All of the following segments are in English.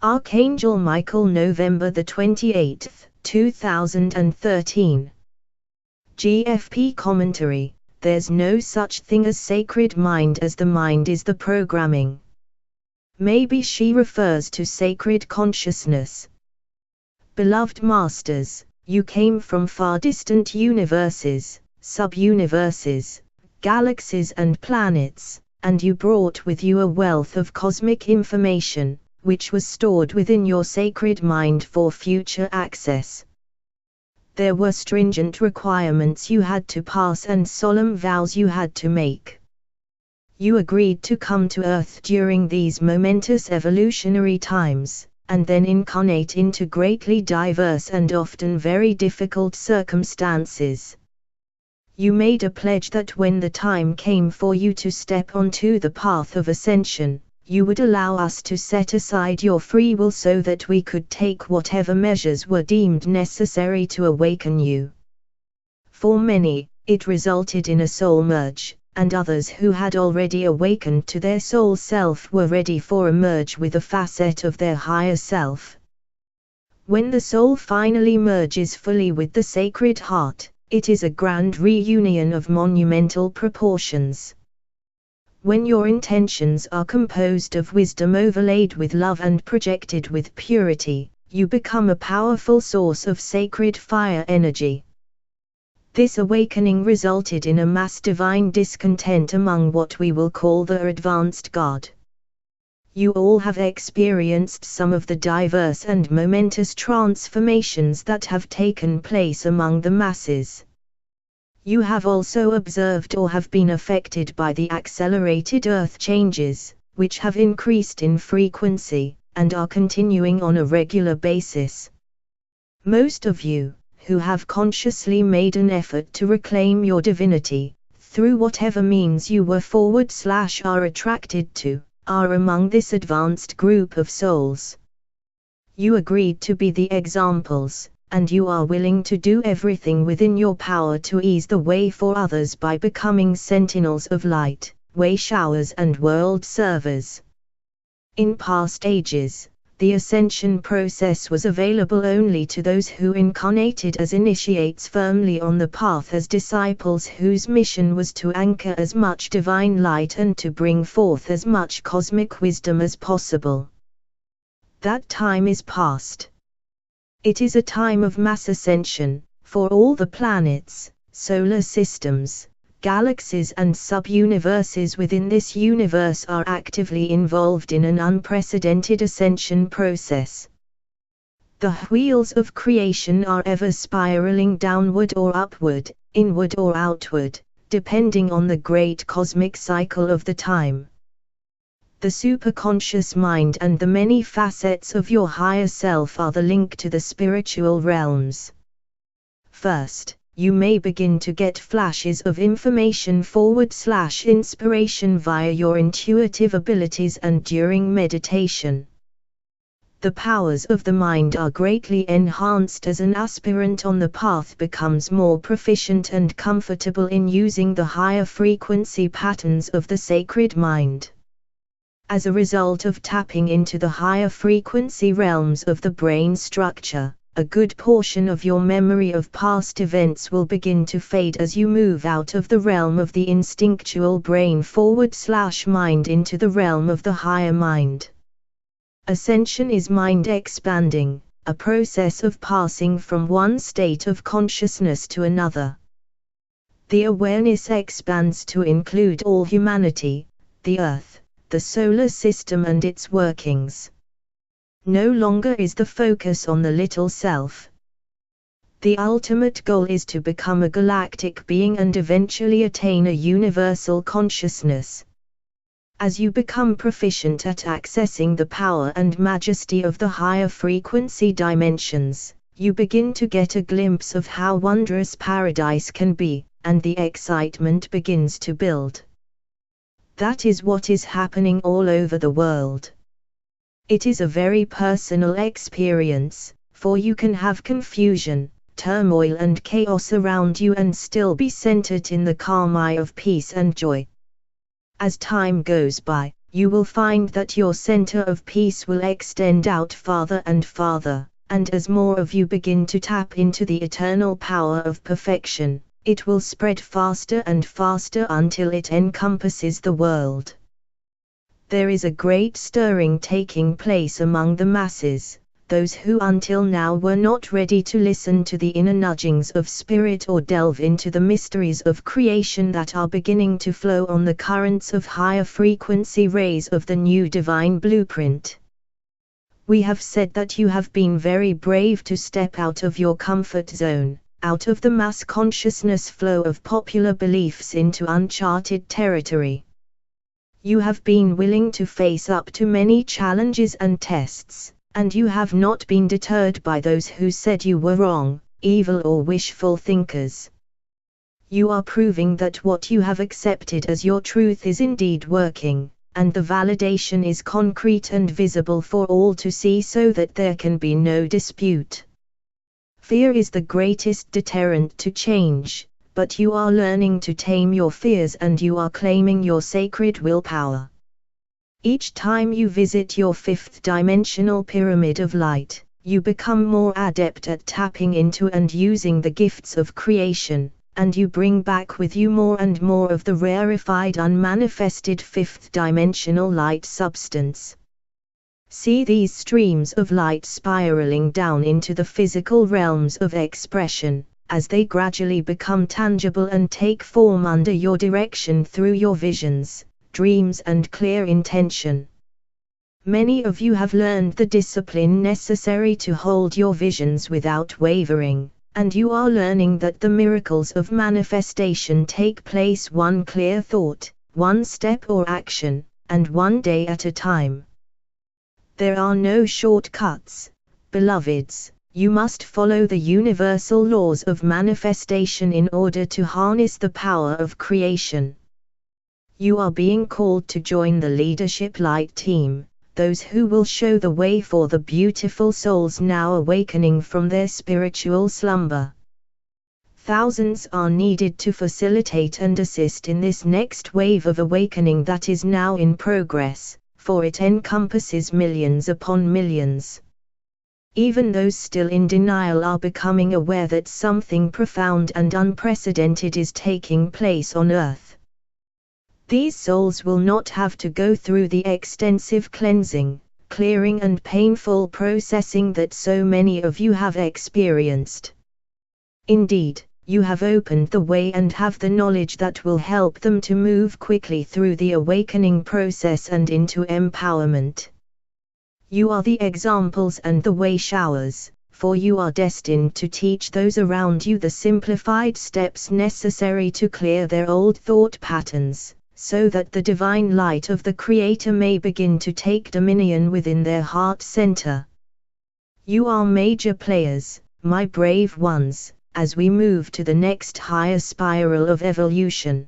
Archangel Michael, November the 28th, 2013. GFP Commentary. There's no such thing as sacred mind, as the mind is the programming. Maybe she refers to sacred consciousness. Beloved masters, you came from far distant universes, sub-universes, galaxies and planets, and you brought with you a wealth of cosmic information, which was stored within your sacred mind for future access. There were stringent requirements you had to pass and solemn vows you had to make. You agreed to come to Earth during these momentous evolutionary times, and then incarnate into greatly diverse and often very difficult circumstances. You made a pledge that when the time came for you to step onto the path of ascension, you would allow us to set aside your free will so that we could take whatever measures were deemed necessary to awaken you. For many, it resulted in a soul merge, and others who had already awakened to their soul self were ready for a merge with a facet of their higher self. When the soul finally merges fully with the Sacred Heart, it is a grand reunion of monumental proportions. When your intentions are composed of wisdom overlaid with love and projected with purity, you become a powerful source of sacred fire energy. This awakening resulted in a mass divine discontent among what we will call the advanced guard. You all have experienced some of the diverse and momentous transformations that have taken place among the masses. You have also observed or have been affected by the accelerated Earth changes, which have increased in frequency, and are continuing on a regular basis. Most of you, who have consciously made an effort to reclaim your divinity, through whatever means you were /are attracted to, are among this advanced group of souls. You agreed to be the examples, and you are willing to do everything within your power to ease the way for others by becoming sentinels of light, way showers and world servers. In past ages, the ascension process was available only to those who incarnated as initiates firmly on the path as disciples whose mission was to anchor as much divine light and to bring forth as much cosmic wisdom as possible. That time is past. It is a time of mass ascension, for all the planets, solar systems, galaxies and sub-universes within this universe are actively involved in an unprecedented ascension process. The wheels of creation are ever spiraling downward or upward, inward or outward, depending on the great cosmic cycle of the time. The superconscious mind and the many facets of your higher self are the link to the spiritual realms. First, you may begin to get flashes of information / inspiration via your intuitive abilities and during meditation. The powers of the mind are greatly enhanced as an aspirant on the path becomes more proficient and comfortable in using the higher frequency patterns of the sacred mind. As a result of tapping into the higher frequency realms of the brain structure, a good portion of your memory of past events will begin to fade as you move out of the realm of the instinctual brain / mind into the realm of the higher mind. Ascension is mind expanding, a process of passing from one state of consciousness to another. The awareness expands to include all humanity, the Earth, the solar system and its workings. No longer is the focus on the little self. The ultimate goal is to become a galactic being and eventually attain a universal consciousness. As you become proficient at accessing the power and majesty of the higher frequency dimensions, you begin to get a glimpse of how wondrous paradise can be, and the excitement begins to build. That is what is happening all over the world. It is a very personal experience, for you can have confusion, turmoil and chaos around you and still be centered in the calm eye of peace and joy. As time goes by, you will find that your center of peace will extend out farther and farther, and as more of you begin to tap into the eternal power of perfection, it will spread faster and faster until it encompasses the world. There is a great stirring taking place among the masses, those who until now were not ready to listen to the inner nudgings of spirit or delve into the mysteries of creation that are beginning to flow on the currents of higher frequency rays of the new divine blueprint. We have said that you have been very brave to step out of your comfort zone, out of the mass consciousness flow of popular beliefs into uncharted territory. You have been willing to face up to many challenges and tests, and you have not been deterred by those who said you were wrong, evil or wishful thinkers. You are proving that what you have accepted as your truth is indeed working, and the validation is concrete and visible for all to see so that there can be no dispute. Fear is the greatest deterrent to change, but you are learning to tame your fears and you are claiming your sacred willpower. Each time you visit your fifth dimensional pyramid of light, you become more adept at tapping into and using the gifts of creation, and you bring back with you more and more of the rarefied unmanifested fifth dimensional light substance. See these streams of light spiraling down into the physical realms of expression, as they gradually become tangible and take form under your direction through your visions, dreams and clear intention. Many of you have learned the discipline necessary to hold your visions without wavering, and you are learning that the miracles of manifestation take place one clear thought, one step or action, and one day at a time. There are no shortcuts, beloveds. You must follow the universal laws of manifestation in order to harness the power of creation. You are being called to join the Leadership Light team, those who will show the way for the beautiful souls now awakening from their spiritual slumber. Thousands are needed to facilitate and assist in this next wave of awakening that is now in progress, for it encompasses millions upon millions. Even those still in denial are becoming aware that something profound and unprecedented is taking place on Earth. These souls will not have to go through the extensive cleansing, clearing and painful processing that so many of you have experienced. Indeed, you have opened the way and have the knowledge that will help them to move quickly through the awakening process and into empowerment. You are the examples and the way showers, for you are destined to teach those around you the simplified steps necessary to clear their old thought patterns, so that the divine light of the Creator may begin to take dominion within their heart center. You are major players, my brave ones, as we move to the next higher spiral of evolution.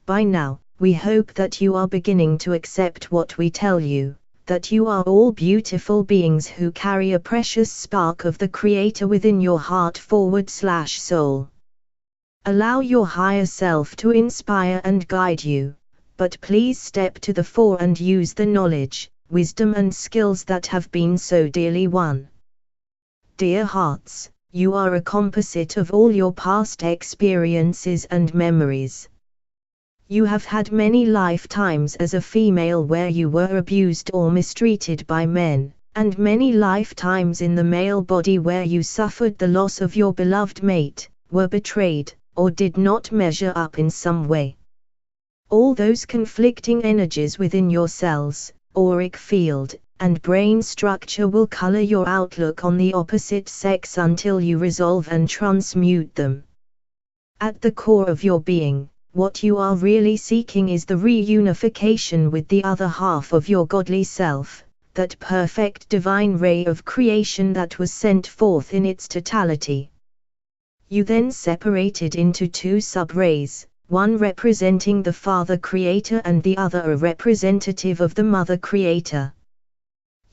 By now, we hope that you are beginning to accept what we tell you, that you are all beautiful beings who carry a precious spark of the Creator within your heart/soul. Allow your higher self to inspire and guide you, but please step to the fore and use the knowledge, wisdom and skills that have been so dearly won. Dear hearts, you are a composite of all your past experiences and memories. You have had many lifetimes as a female where you were abused or mistreated by men, and many lifetimes in the male body where you suffered the loss of your beloved mate, were betrayed, or did not measure up in some way. All those conflicting energies within your cells, auric field, and brain structure will color your outlook on the opposite sex until you resolve and transmute them. At the core of your being, what you are really seeking is the reunification with the other half of your godly self, that perfect divine ray of creation that was sent forth in its totality. You then separated into two sub-rays, one representing the Father Creator and the other a representative of the Mother Creator.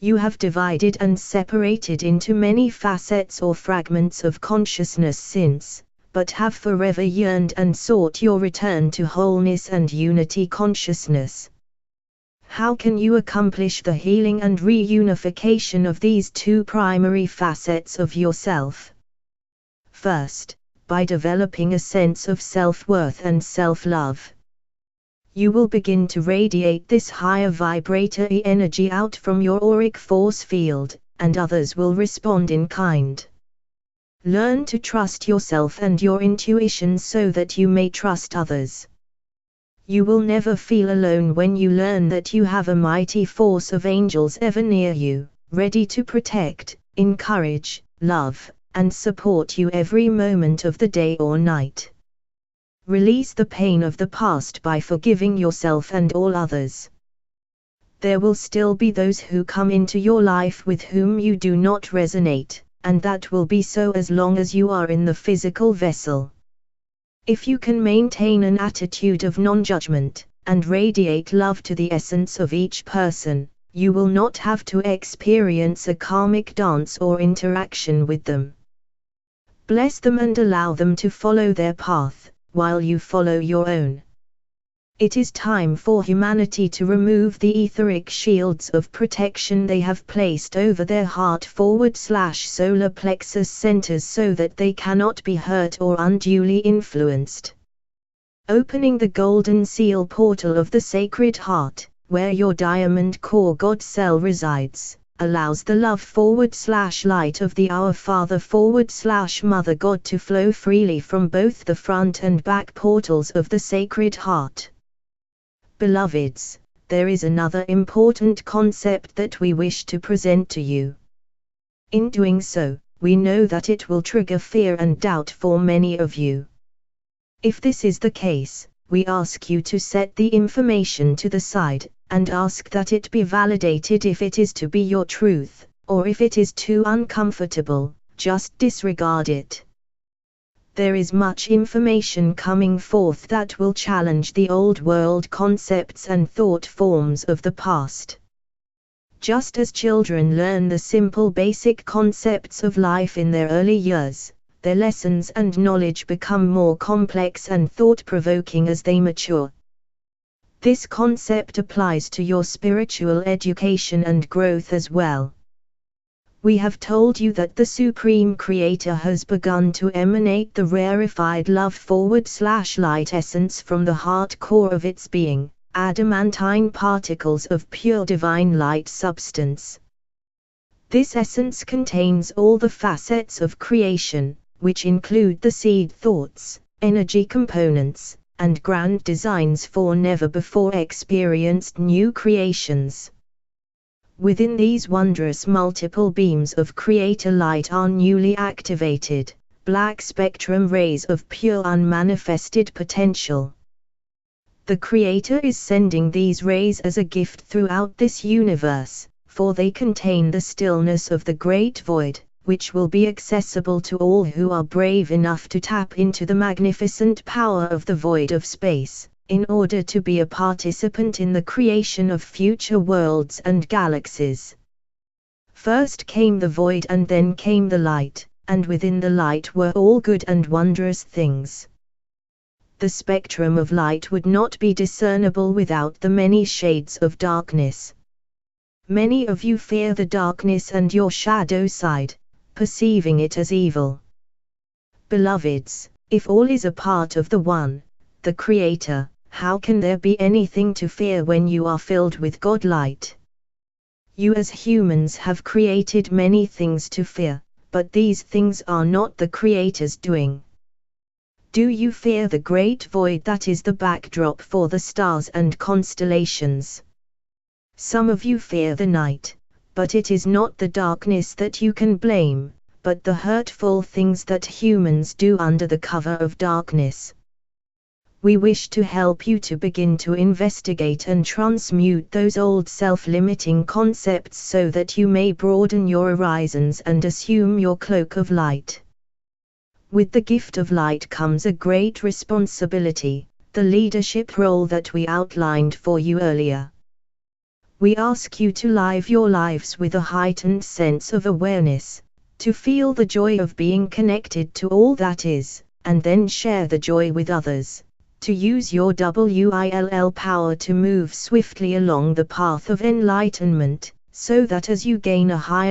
You have divided and separated into many facets or fragments of consciousness since, but have forever yearned and sought your return to wholeness and unity consciousness. How can you accomplish the healing and reunification of these two primary facets of yourself? First, by developing a sense of self-worth and self-love. You will begin to radiate this higher vibratory energy out from your auric force field, and others will respond in kind. Learn to trust yourself and your intuition so that you may trust others. You will never feel alone when you learn that you have a mighty force of angels ever near you, ready to protect, encourage, love, and support you every moment of the day or night. Release the pain of the past by forgiving yourself and all others. There will still be those who come into your life with whom you do not resonate, and that will be so as long as you are in the physical vessel. If you can maintain an attitude of non-judgment, and radiate love to the essence of each person, you will not have to experience a karmic dance or interaction with them. Bless them and allow them to follow their path, while you follow your own. It is time for humanity to remove the etheric shields of protection they have placed over their heart/solar plexus centers so that they cannot be hurt or unduly influenced. Opening the golden seal portal of the sacred heart, where your diamond core God cell resides, allows the love/light of the Our Father/Mother God to flow freely from both the front and back portals of the Sacred Heart. Beloveds, there is another important concept that we wish to present to you. In doing so, we know that it will trigger fear and doubt for many of you. If this is the case, we ask you to set the information to the side, and ask that it be validated if it is to be your truth, or if it is too uncomfortable, just disregard it. There is much information coming forth that will challenge the old world concepts and thought forms of the past. Just as children learn the simple basic concepts of life in their early years, their lessons and knowledge become more complex and thought-provoking as they mature. This concept applies to your spiritual education and growth as well. We have told you that the Supreme Creator has begun to emanate the rarefied love/light essence from the heart core of its being, adamantine particles of pure divine light substance. This essence contains all the facets of creation, which include the seed thoughts, energy components, and grand designs for never-before-experienced new creations. Within these wondrous multiple beams of creator light are newly activated, black spectrum rays of pure unmanifested potential. The Creator is sending these rays as a gift throughout this universe, for they contain the stillness of the great void, which will be accessible to all who are brave enough to tap into the magnificent power of the void of space, in order to be a participant in the creation of future worlds and galaxies. First came the void and then came the light, and within the light were all good and wondrous things. The spectrum of light would not be discernible without the many shades of darkness. Many of you fear the darkness and your shadow side, perceiving it as evil. Beloveds, if all is a part of the One, the Creator, how can there be anything to fear when you are filled with God light? You as humans have created many things to fear, but these things are not the Creator's doing. Do you fear the great void that is the backdrop for the stars and constellations? Some of you fear the night, but it is not the darkness that you can blame, but the hurtful things that humans do under the cover of darkness. We wish to help you to begin to investigate and transmute those old self-limiting concepts so that you may broaden your horizons and assume your cloak of light. With the gift of light comes a great responsibility, the leadership role that we outlined for you earlier. We ask you to live your lives with a heightened sense of awareness, to feel the joy of being connected to all that is, and then share the joy with others, to use your will power to move swiftly along the path of enlightenment, so that as you gain a higher